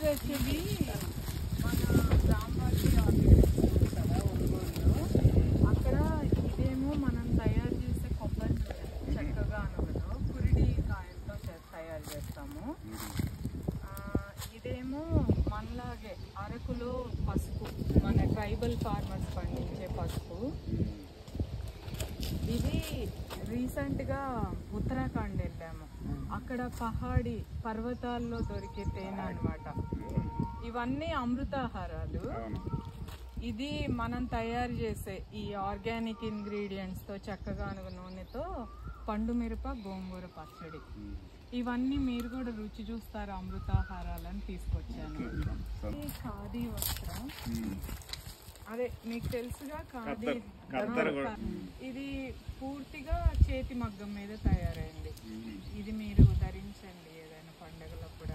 వచ్చేది మన రామవారి ఆర్గానిక్స్ కదా ఒంగోలులో. అక్కడ ఇదేమో మనం తయారు చేసే కొబ్బరి చక్కగా అనగదు పురిడి కాయలతో తయారు చేస్తాము. ఇదేమో మనలాగే అరకులో పసుపు, మన ట్రైబల్ ఫార్మర్స్ పండించే పసుపు. ఇది రీసెంట్గా ఉత్తరాఖండ్ వెళ్ళాము, అక్కడ పహాడి పర్వతాల్లో దొరికే తేనె అనమాట. ఇవన్నీ అమృతాహారాలు. ఇది మనం తయారు చేసే ఈ ఆర్గానిక్ ఇంగ్రీడియంట్స్తో చక్కగా నూనెతో పండు మిరప గోంగూర పచ్చడి, ఇవన్నీ మీరు కూడా రుచి చూస్తారు అమృతాహారాలని తీసుకొచ్చాను. ఈ ఖాదీ వస్త్రం, అదే మీకు తెలుసుగా ఖాదీ, ఇది పూర్తిగా చేతి మగ్గం మీద తయారైంది. ఇది మీరు ధరించండి ఏదైనా పండుగలప్పుడు.